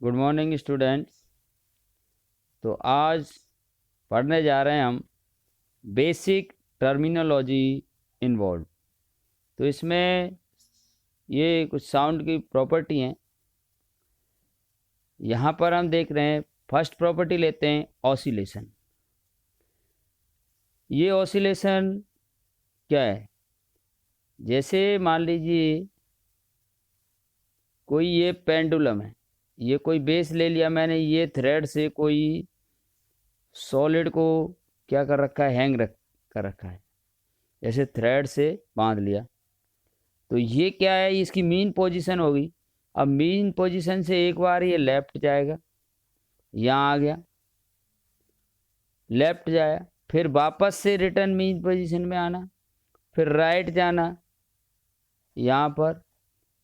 Good morning students. तो आज पढ़ने जा रहे हैं हम बेसिक टर्मिनोलॉजी इन्वॉल्व। तो इसमें ये कुछ साउंड की प्रॉपर्टी हैं। यहाँ पर हम देख रहे हैं, फर्स्ट प्रॉपर्टी लेते हैं ऑसिलेशन। ये ऑसिलेशन क्या है? जैसे मान लीजिए कोई ये पेंडुलम है, ये कोई बेस ले लिया मैंने, ये थ्रेड से कोई सॉलिड को क्या कर रखा है, कर रखा है, जैसे थ्रेड से बांध लिया। तो ये क्या है, इसकी मीन पोजीशन होगी। अब मीन पोजीशन से एक बार ये लेफ्ट जाएगा, यहाँ आ गया, लेफ्ट जाया, फिर वापस से रिटर्न मीन पोजीशन में आना, फिर राइट जाना यहाँ पर,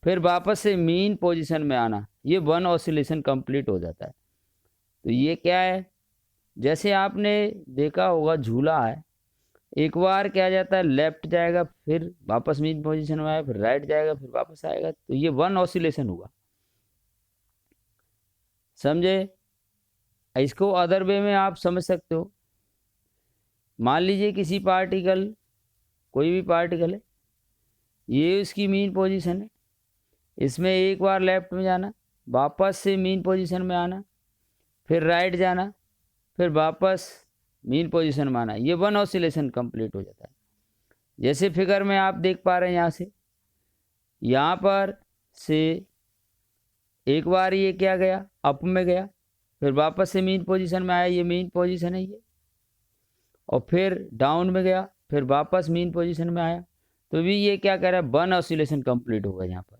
फिर वापस से मीन पोजीशन में आना। ये वन ऑसिलेशन कंप्लीट हो जाता है। तो ये क्या है, जैसे आपने देखा होगा झूला है, एक बार क्या जाता है, लेफ्ट जाएगा, फिर वापस मीन पोजीशन में आएगा, फिर राइट जाएगा, फिर वापस आएगा। तो ये वन ऑसिलेशन हुआ, समझे? इसको अदर वे में आप समझ सकते हो। मान लीजिए किसी पार्टिकल, कोई भी पार्टिकल है, ये उसकी मीन पोजीशन है, इसमें एक बार लेफ्ट में जाना, वापस से मीन पोजीशन में आना, फिर राइट जाना, फिर वापस मीन पोजीशन में आना। ये वन ऑसिलेशन कंप्लीट हो जाता है। जैसे फिगर में आप देख पा रहे हैं, यहाँ पर से एक बार ये क्या गया, अप में गया, फिर वापस से मीन पोजीशन में आया, ये मीन पोजीशन है ये, और फिर डाउन में गया, फिर वापस मीन पोजीशन में आया। तो भी ये क्या कह रहा है, वन ऑसिलेशन कंप्लीट होगा यहाँ पर।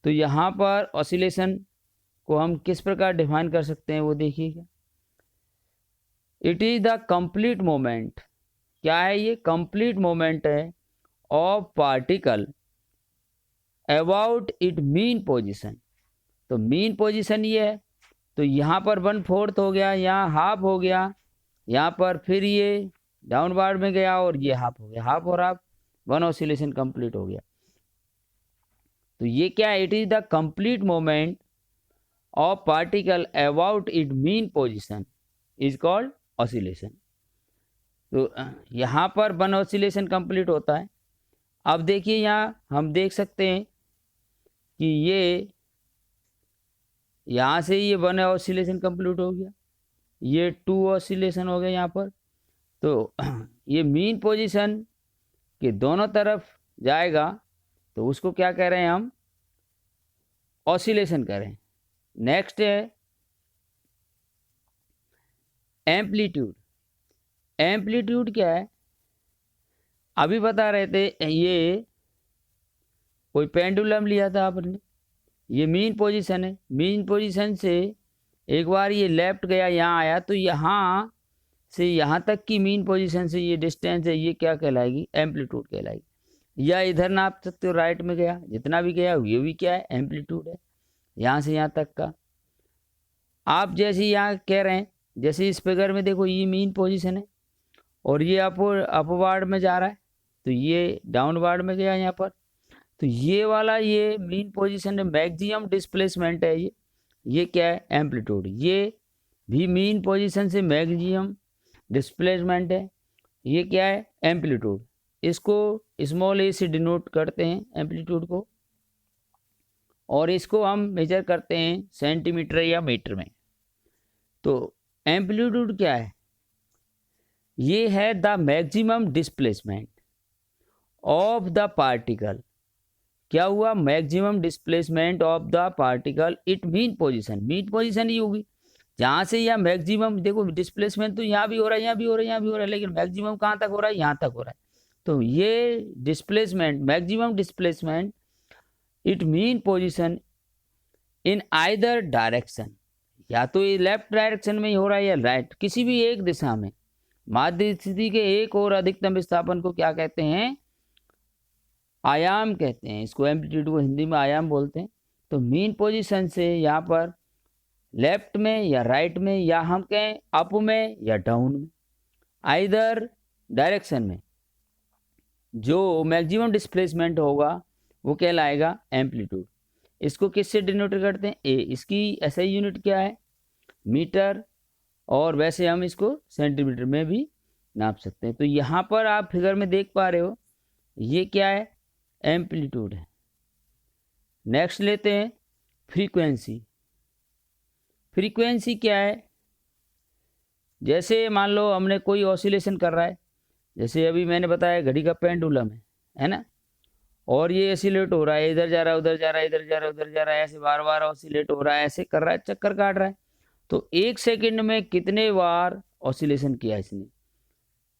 तो यहाँ पर ऑसिलेशन को हम किस प्रकार डिफाइन कर सकते हैं वो देखिएगा। It is the complete moment, क्या है ये, कंप्लीट मोमेंट है of particle about it mean position. तो मीन पोजीशन ये है, तो यहाँ पर 1/4 हो गया, यहाँ हाफ हो गया, यहाँ पर फिर ये डाउनवर्ड में गया और ये हाफ हो गया, हाफ और हाफ, वन ऑसिलेशन कंप्लीट हो गया। तो ये क्या है, it is the complete moment of particle about it mean position is called oscillation. तो यहाँ पर वन ऑसिलेशन कंप्लीट होता है। अब देखिए यहाँ हम देख सकते हैं कि ये यहाँ से ये वन ऑसिलेशन कंप्लीट हो गया, ये 2 ऑसिलेशन हो गया यहाँ पर। तो ये मीन पोजीशन के दोनों तरफ जाएगा, तो उसको क्या कह रहे हैं हम, ऑसिलेशन कह रहे हैं। नेक्स्ट है एम्पलीट्यूड। एम्पलीट्यूड क्या है, अभी बता रहे थे, ये कोई पेंडुलम लिया था आपने, ये मीन पोजीशन है, मीन पोजीशन से एक बार ये लेफ्ट गया, यहाँ आया, तो यहाँ से यहाँ तक की मीन पोजीशन से ये डिस्टेंस है, ये क्या कहलाएगी, एम्पलीट्यूड कहलाएगी। या इधर नाप सकते हो, राइट में गया, जितना भी गया ये भी क्या है, एम्पलीट्यूड है, यहाँ से यहाँ तक का। आप जैसे यहाँ कह रहे हैं, जैसे इस फिगर में देखो, ये मीन पोजीशन है और ये अपवर्ड में जा रहा है, तो ये डाउनवर्ड में गया यहाँ पर। तो ये वाला ये मीन पोजीशन है, मैक्सिमम डिस्प्लेसमेंट है ये क्या है, एम्पलीट्यूड। ये भी मीन पोजीशन से मैक्सिमम डिस्प्लेसमेंट है, ये क्या है, एम्पलीट्यूड। इसको स्मॉल ए से डिनोट करते हैं एम्पलीट्यूड को, और इसको हम मेजर करते हैं सेंटीमीटर या मीटर में। तो एम्पलीट्यूड क्या है, ये है the maximum displacement of the particle. क्या हुआ, maximum displacement of the particle it mean position. Mean position ही होगी जहाँ से यहाँ मैक्सिमम, देखो डिस्प्लेसमेंट तो यहाँ भी हो रहा है, यहाँ भी हो रहा है, यहाँ भी हो रहा है, लेकिन मैक्सिमम कहाँ तक हो रहा है, यहाँ तक हो रहा है। तो ये displacement, maximum displacement it mean position in either direction, या तो ये लेफ्ट डायरेक्शन में ही हो रहा है या राइट, किसी भी एक दिशा में। माध्य स्थिति के एक और अधिकतम विस्थापन को क्या कहते हैं, आयाम कहते हैं। इसको एम्पलीट्यूड को हिंदी में आयाम बोलते हैं। तो मीन पोजीशन से यहाँ पर लेफ्ट में या राइट में, या हम कहें अप में या डाउन में, आइदर डायरेक्शन में जो मैक्सिमम डिस्प्लेसमेंट होगा वो कहलाएगा एम्पलीट्यूड। इसको किससे डिनोट करते हैं, ए। इसकी एसआई यूनिट क्या है, मीटर, और वैसे हम इसको सेंटीमीटर में भी नाप सकते हैं। तो यहाँ पर आप फिगर में देख पा रहे हो, ये क्या है, एम्पलीट्यूड है। नेक्स्ट लेते हैं फ्रीक्वेंसी। फ्रीक्वेंसी क्या है, जैसे मान लो हमने कोई ऑसिलेशन कर रहा है, जैसे अभी मैंने बताया घड़ी का पेंडुलम है ना, और ये ऑसिलेट हो रहा है, इधर जा रहा है, उधर जा रहा है, इधर जा रहा है, उधर जा रहा है, ऐसे बार बार ऑसिलेट हो रहा है, ऐसे कर रहा है, चक्कर काट रहा है। तो 1 सेकंड में कितने बार ऑसिलेशन किया इसने,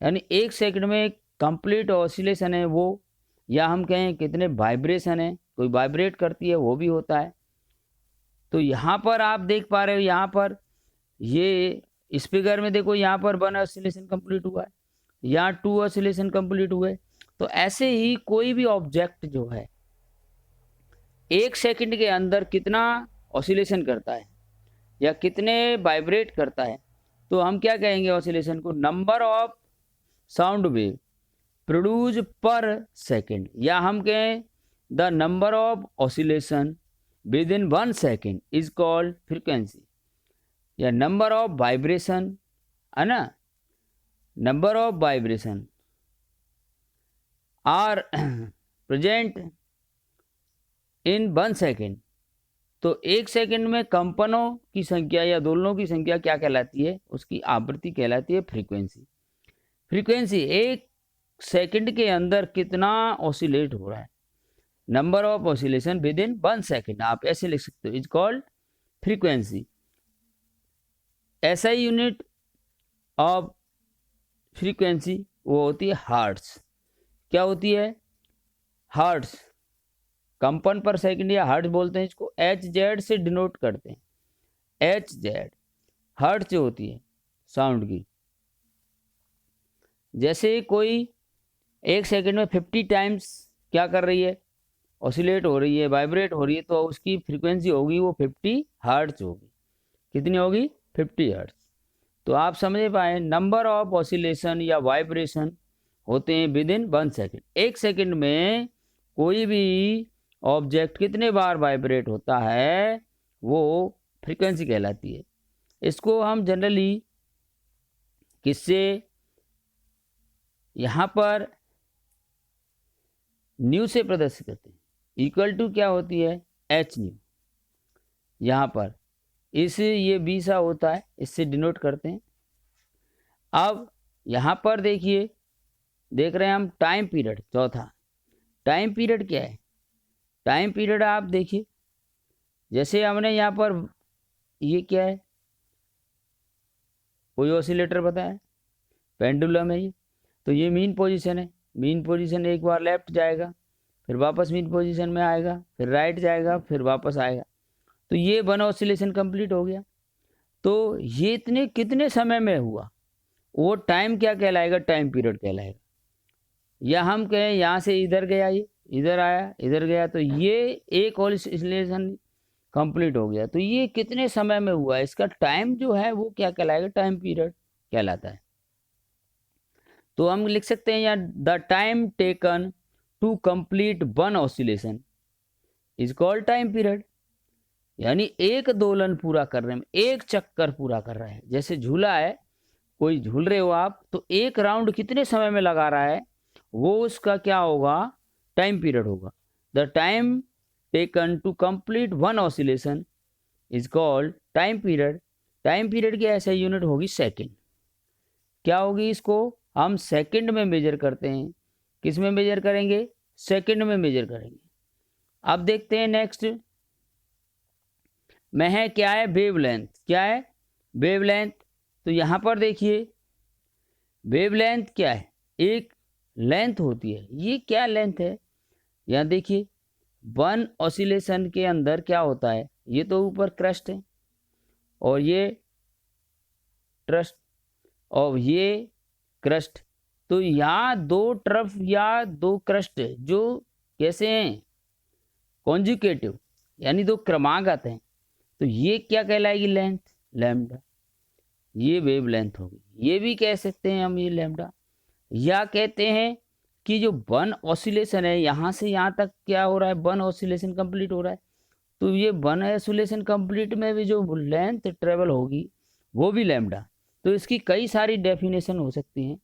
यानी 1 सेकंड में कंप्लीट ऑसिलेशन है वो, या हम कहें कितने वाइब्रेशन है, कोई वाइब्रेट करती है वो भी होता है। तो यहाँ पर आप देख पा रहे हो, यहाँ पर ये इस फिगर में देखो, यहाँ पर 1 ऑसिलेशन कंप्लीट हुआ है, यहाँ 2 ऑसिलेशन कंप्लीट हुए। तो ऐसे ही कोई भी ऑब्जेक्ट जो है 1 सेकंड के अंदर कितना ऑसिलेशन करता है या कितने वाइब्रेट करता है, तो हम क्या कहेंगे ऑसिलेशन को, number of sound wave produce per second, या हम कहें the number of oscillation within 1 second is called frequency, या नंबर ऑफ वाइब्रेशन है ना, number of vibration are present in 1 second. तो 1 सेकेंड में कंपनों की संख्या या दोलनों की संख्या क्या कहलाती है, उसकी आवृत्ति कहलाती है फ्रीक्वेंसी। फ्रीक्वेंसी 1 सेकंड के अंदर कितना ऑसिलेट हो रहा है, number of oscillation within 1 second, आप ऐसे लिख सकते हो, इज कॉल्ड फ्रीक्वेंसी। ऐसा यूनिट ऑफ फ्रीक्वेंसी वो होती है हर्ट्ज। क्या होती है, हर्ट्ज, कंपन पर सेकंड या हर्ट्ज बोलते हैं इसको, एच जेड से डिनोट करते हैं, एच जेड हर्ट्ज जो होती है साउंड की। जैसे कोई 1 सेकंड में 50 टाइम्स क्या कर रही है, ऑसिलेट हो रही है, वाइब्रेट हो रही है, तो उसकी फ्रीक्वेंसी होगी वो 50 हर्ट्ज होगी। कितनी होगी, 50 हर्ट्ज। तो आप समझ पाए, नंबर ऑफ ऑसिलेशन या वाइब्रेशन होते हैं विद इन 1 सेकेंड। 1 सेकेंड में कोई भी ऑब्जेक्ट कितने बार वाइब्रेट होता है वो फ्रीक्वेंसी कहलाती है। इसको हम जनरली किससे, यहाँ पर न्यू से प्रदर्शित करते हैं, इक्वल टू क्या होती है, एच न्यू। यहाँ पर इस ये बी सा होता है, इससे डिनोट करते हैं। अब यहाँ पर देखिए, देख रहे हैं हम टाइम पीरियड, चौथा टाइम पीरियड क्या है, टाइम पीरियड आप देखिए, जैसे हमने यहाँ पर ये क्या है, कोई ऑसिलेटर बताया, पेंडुलम है ये, तो ये मीन पोजीशन है, मीन पोजीशन एक बार लेफ्ट जाएगा, फिर वापस मीन पोजीशन में आएगा, फिर राइट जाएगा, फिर वापस आएगा। तो ये 1 ऑसिलेशन कंप्लीट हो गया। तो ये इतने कितने समय में हुआ, वो टाइम क्या कहलाएगा, टाइम पीरियड कहलाएगा। या हम कहें यहाँ से इधर गया, ये इधर आया, इधर गया, तो ये एक ऑसिलेशन कंप्लीट हो गया। तो ये कितने समय में हुआ, इसका टाइम जो है वो क्या कहलाएगा, टाइम पीरियड कहलाता है। तो हम लिख सकते हैं यहाँ, the time taken to complete 1 oscillation is called time period. यानी एक दोलन पूरा करने में, एक चक्कर पूरा कर रहे हैं, जैसे झूला है, कोई झूल रहे हो आप, तो एक राउंड कितने समय में लगा रहा है, वो उसका क्या होगा, टाइम पीरियड होगा। The time taken to complete 1 oscillation is called time period. Time period की ऐसे यूनिट होगी सेकंड। क्या होगी, इसको हम सेकंड में मेजर करते हैं। किस में मेजर करेंगे, सेकंड में मेजर करेंगे। अब देखते हैं नेक्स्ट में है, क्या है, वेवलेंथ। क्या है, वेवलेंथ। तो यहाँ पर देखिए, वेवलेंथ क्या है, एक लेंथ होती है। ये क्या लेंथ है, यहाँ देखिए 1 ऑसिलेशन के अंदर क्या होता है, ये तो ऊपर क्रस्ट है और ये ट्रस्ट और ये क्रस्ट। तो यहाँ 2 ट्रफ या 2 क्रस्ट है जो कैसे हैं, कॉन्जुगेटिव, यानी 2 क्रमागत हैं। तो ये क्या कहलाएगी, लेंथ, लैम्डा। ये वेव लेंथ होगी। ये भी कह सकते हैं हम ये लैम्डा, या कहते हैं कि जो 1 ऑसिलेशन है, यहाँ से यहाँ तक क्या हो रहा है, 1 ऑसिलेशन कंप्लीट हो रहा है, तो ये वन आइसोलेशन कंप्लीट में भी जो लेंथ ट्रेवल होगी वो भी लैम्डा। तो इसकी कई सारी डेफिनेशन हो सकती हैं।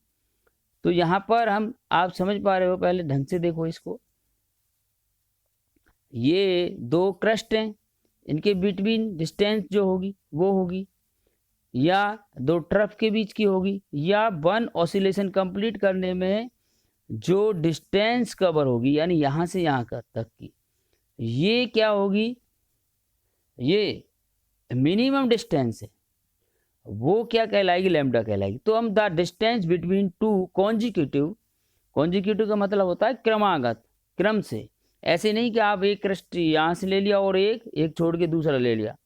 तो यहाँ पर हम, आप समझ पा रहे हो, पहले ढंग से देखो इसको। ये दो क्रस्ट हैं, इनके बिटवीन डिस्टेंस जो होगी वो होगी, या दो ट्रफ के बीच की होगी, या वन ऑसिलेशन कंप्लीट करने में जो डिस्टेंस कवर होगी, यानी यहाँ से यहाँ तक की, ये क्या होगी, ये मिनिमम डिस्टेंस है, वो क्या कहलाएगी, लैम्डा कहलाएगी। तो हम the distance between two consecutive, consecutive का मतलब होता है क्रमागत, क्रम से, ऐसे नहीं कि आप एक क्रस्ट यहाँ से ले लिया और एक छोड़ के दूसरा ले लिया।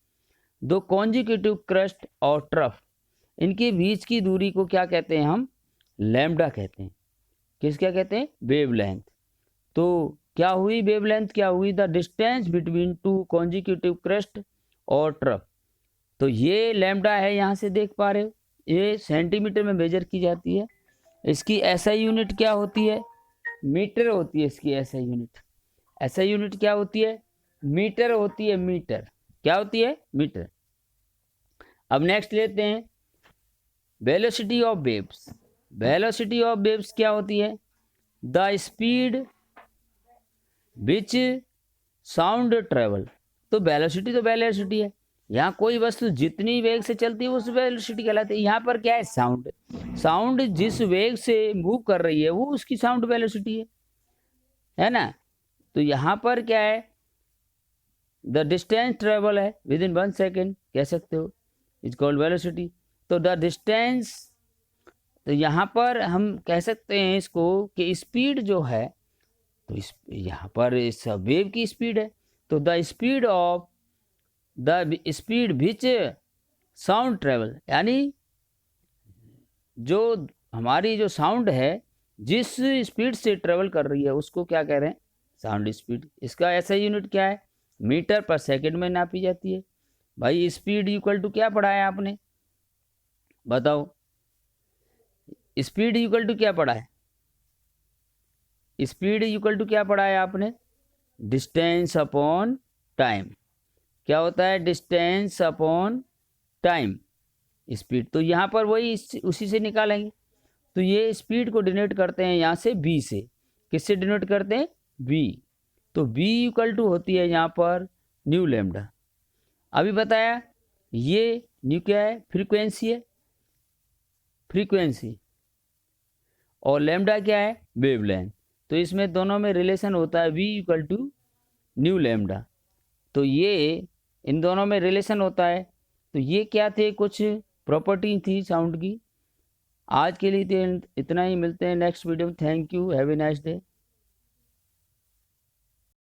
दो कॉन्जिक्यूटिव क्रस्ट और ट्रफ, इनके बीच की दूरी को क्या कहते हैं हम, लैम्डा कहते हैं। किस क्या कहते हैं, वेवलेंथ। तो क्या हुई वेवलेंथ, क्या हुई, the distance between two consecutive crust और ट्रफ। तो ये लैम्डा है, यहाँ से देख पा रहे हो, ये सेंटीमीटर में मेजर की जाती है। इसकी एसआई यूनिट क्या होती है, मीटर होती है। इसकी एसआई यूनिट, एसआई यूनिट क्या होती है, मीटर होती है, मीटर। क्या होती है, मीटर। अब नेक्स्ट लेते हैं velocity of waves. Velocity of waves क्या होती है, the speed which sound travel. तो वेलोसिटी तो वेलोसिटी है, यहाँ कोई वस्तु जितनी वेग से चलती है उस वेलोसिटी कहलाती है। यहाँ पर क्या है, साउंड। साउंड जिस वेग से मूव कर रही है वो उसकी साउंड वेलोसिटी है ना। तो यहाँ पर क्या है, द डिस्टेंस ट्रेवल है विद इन 1 सेकेंड, कह सकते हो, इज कॉल्ड वेलोसिटी। तो द डिस्टेंस, तो यहाँ पर हम कह सकते हैं इसको कि स्पीड जो है, तो इस यहाँ पर इस वेव की स्पीड है। तो the speed of, the speed which sound travel, यानी जो हमारी जो साउंड है जिस स्पीड से ट्रेवल कर रही है उसको क्या कह रहे हैं, साउंड स्पीड। इसका ऐसा यूनिट क्या है, मीटर पर सेकंड में नापी जाती है। भाई स्पीड इक्वल टू क्या पढ़ा है आपने, बताओ, स्पीड इक्वल टू क्या पढ़ा है, स्पीड इक्वल टू क्या पढ़ा है आपने, डिस्टेंस अपॉन टाइम। क्या होता है, डिस्टेंस अपॉन टाइम, स्पीड। तो यहाँ पर वही उसी से निकालेंगे। तो ये स्पीड को डिनोट करते हैं यहाँ से v से, किससे डिनोट करते हैं, v। तो v इक्वल टू होती है यहाँ पर न्यू लैम्डा। अभी बताया ये न्यू क्या है, फ्रीक्वेंसी है, फ्रीक्वेंसी, और लैम्डा क्या है, वेवलेंथ। तो इसमें दोनों में रिलेशन होता है v equal to nu lambda. तो ये इन दोनों में रिलेशन होता है। तो ये क्या थे, कुछ प्रॉपर्टी थी साउंड की। आज के लिए इतना ही, मिलते हैं नेक्स्ट वीडियो में। Thank you, have a nice day.